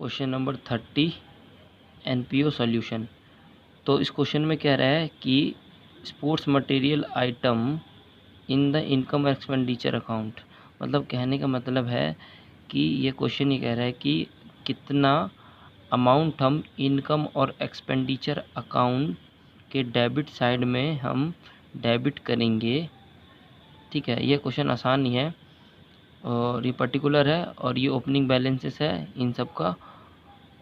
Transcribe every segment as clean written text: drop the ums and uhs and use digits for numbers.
Question number 30 NPO solution. तो इस question में कह रहा है कि sports material item in the income expenditure account. मतलब कहने का मतलब है कि ये क्वेश्चन ये कह रहा है कि कितना अमाउंट हम इनकम और एक्सपेंडिचर अकाउंट के डेबिट साइड में हम डेबिट करेंगे। ठीक है, ये क्वेश्चन आसान ही है और ये पर्टिकुलर है और ये ओपनिंग बैलेंसेस है इन सब का,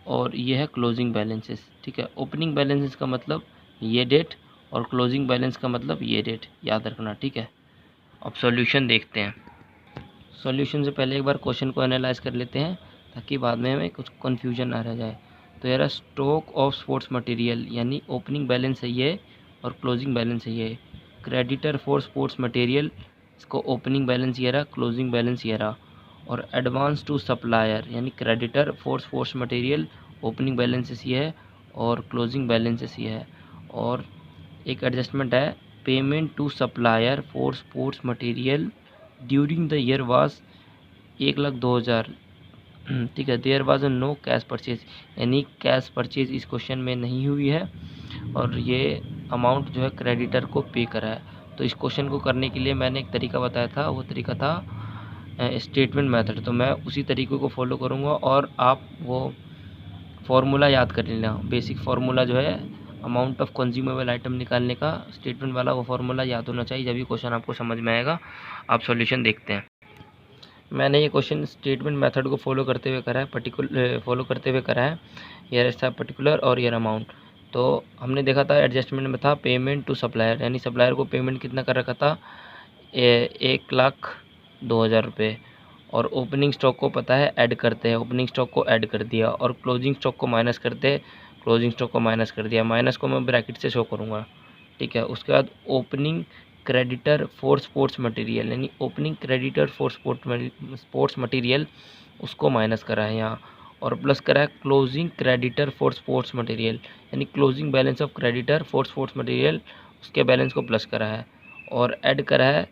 और ये है क्लोजिंग बैलेंसेस। ठीक है, ओपनिंग बैलेंसेस का मतलब ये डेट और क्लोजिंग बैलेंस का मतलब ये डेट, याद रखना। ठीक है, अब सॉल्यूशन देखते हैं। सॉल्यूशन से पहले एक बार क्वेश्चन को एनालाइज कर लेते हैं ताकि बाद में हमें कुछ कन्फ्यूजन ना रह जाए। तो यार स्टॉक ऑफ स्पोर्ट्स मटेरियल यानी ओपनिंग बैलेंस है ये और क्लोजिंग बैलेंस है ये। क्रेडिटर फॉर स्पोर्ट्स मटेरियल, इसको ओपनिंग बैलेंस ये रहा, क्लोजिंग बैलेंस ये रहा। और एडवांस टू सप्लायर यानी creditor for sports material, opening balances ये है और क्लोजिंग बैलेंसेस ये है। और एक एडजस्टमेंट है, payment to supplier for sports material during the year was 1,02,000। ठीक है, there was no cash purchase यानी कैश परचेज इस क्वेश्चन में नहीं हुई है और ये अमाउंट जो है क्रेडिटर को पे करा है। तो इस क्वेश्चन को करने के लिए मैंने एक तरीका बताया था, वो तरीका था स्टेटमेंट मेथड। तो मैं उसी तरीके को फॉलो करूँगा और आप वो फार्मूला याद कर लेना। बेसिक फार्मूला जो है अमाउंट ऑफ कंज्यूमेबल आइटम निकालने का स्टेटमेंट वाला, वो फार्मूला याद होना चाहिए, जब ये क्वेश्चन आपको समझ में आएगा। आप सॉल्यूशन देखते हैं। मैंने ये क्वेश्चन स्टेटमेंट मेथड को फॉलो करते हुए करा है। ईयर ऐसा पर्टिकुलर और ईयर अमाउंट। तो हमने देखा था एडजस्टमेंट में था पेमेंट टू सप्लायर यानी सप्लायर को पेमेंट कितना कर रखा था, 1,02,000 रुपये। और ओपनिंग स्टॉक को पता है ऐड करते हैं, ओपनिंग स्टॉक को ऐड कर दिया और क्लोजिंग स्टॉक को माइनस करते, क्लोजिंग स्टॉक को माइनस कर दिया। माइनस को मैं ब्रैकेट से शो करूँगा। ठीक है, उसके बाद opening creditor for sports material यानी opening creditor for sports material, उसको माइनस करा है यहाँ। और प्लस करा है closing creditor for sports material यानी closing balance of creditor for sports material, उसके बैलेंस को प्लस करा है। और ऐड करा है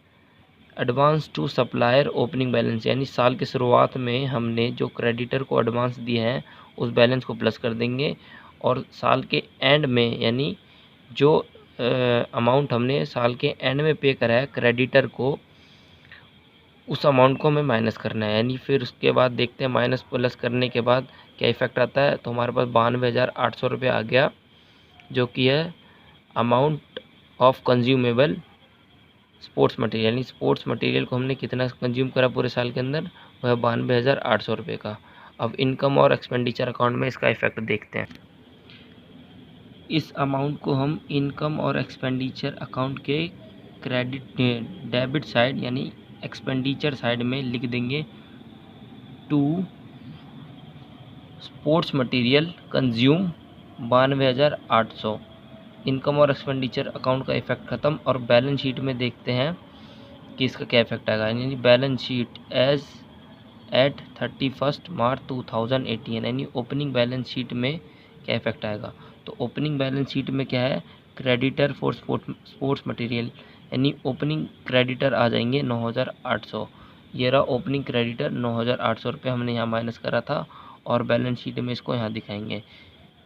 advance to supplier opening balance यानी साल की शुरुआत में हमने जो क्रेडिटर को एडवांस दिए हैं उस बैलेंस को प्लस कर देंगे। और साल के एंड में यानी जो अमाउंट हमने साल के एंड में पे करा है क्रेडिटर को, उस अमाउंट को हमें माइनस करना है। यानी फिर उसके बाद देखते हैं माइनस प्लस करने के बाद क्या इफ़ेक्ट आता है। तो हमारे पास 92,800 रुपये आ गया, जो कि है amount of consumable sports material यानी स्पोर्ट्स मटेरियल को हमने कितना कंज्यूम करा पूरे साल के अंदर, वह 92,800 रुपये का। अब इनकम और एक्सपेंडिचर अकाउंट में इसका इफ़ेक्ट देखते हैं। इस अमाउंट को हम इनकम और एक्सपेंडिचर अकाउंट के डेबिट साइड यानी एक्सपेंडिचर साइड में लिख देंगे, to sports material consume 92,800। Income और एक्सपेंडिचर अकाउंट का इफेक्ट ख़त्म। और बैलेंस शीट में देखते हैं कि इसका क्या इफेक्ट आएगा। यानी बैलेंस शीट एज एट 31 मार्च 2018 यानी ओपनिंग बैलेंस शीट में क्या इफेक्ट आएगा। तो ओपनिंग बैलेंस शीट में क्या है, क्रेडिटर फॉर स्पोर्ट्स मटेरियल यानी ओपनिंग क्रेडिटर आ जाएंगे 9,800। ये रहा ओपनिंग क्रेडिटर 9,800 रुपये हमने यहाँ माइनस करा था और बैलेंस शीट में इसको यहाँ दिखाएंगे।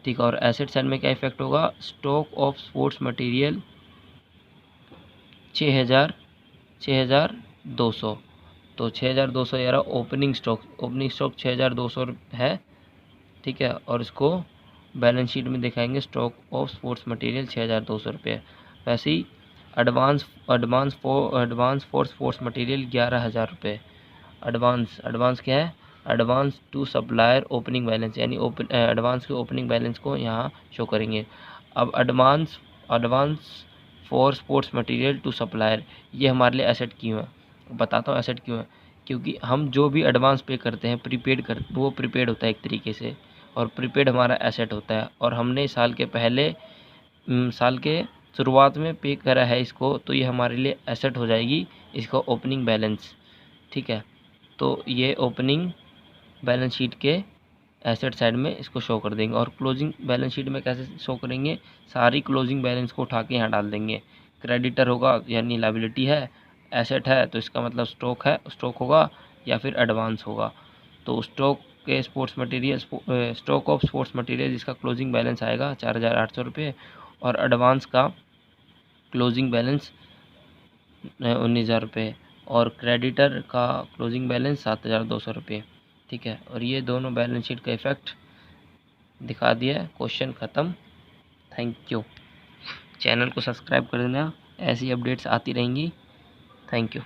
ठीक है, और एसेट साइड में क्या इफेक्ट होगा, स्टॉक ऑफ स्पोर्ट्स मटेरियल 6,200। तो 6,200 यार ओपनिंग स्टॉक 6,200 है। ठीक है, और इसको बैलेंस शीट में दिखाएंगे स्टॉक ऑफ स्पोर्ट्स मटेरियल 6,200 रुपये। वैसे ही एडवांस फॉर स्पोर्ट्स मटेरियल 11,000 रुपये। एडवांस क्या है, advance to supplier opening balance यानी एडवांस के ओपनिंग बैलेंस को यहाँ शो करेंगे। अब advance for sports material to supplier, ये हमारे लिए एसेट क्यों है, बताता हूँ एसेट क्यों है। क्योंकि हम जो भी एडवांस पे करते हैं वो प्रीपेड होता है एक तरीके से, और प्रीपेड हमारा एसेट होता है। और हमने साल के शुरुआत में पे करा है इसको, तो ये हमारे लिए एसेट हो जाएगी, इसका ओपनिंग बैलेंस। ठीक है, तो ये ओपनिंग बैलेंस शीट के एसेट साइड में इसको शो कर देंगे। और क्लोजिंग बैलेंस शीट में कैसे शो करेंगे, सारी क्लोजिंग बैलेंस को उठा के यहाँ डाल देंगे। क्रेडिटर होगा यानी लायबिलिटी है, एसेट है तो इसका मतलब स्टॉक होगा या फिर एडवांस होगा। तो स्टॉक के sports material stock of sports material जिसका क्लोजिंग बैलेंस आएगा 4,800 रुपये, और एडवांस का क्लोजिंग बैलेंस 19,000 रुपये, और क्रेडिटर का क्लोजिंग बैलेंस 7,200 रुपये। ठीक है, और ये दोनों बैलेंस शीट का इफेक्ट दिखा दिया है। क्वेश्चन ख़त्म। Thank you. चैनल को सब्सक्राइब कर देना, ऐसी अपडेट्स आती रहेंगी। Thank you.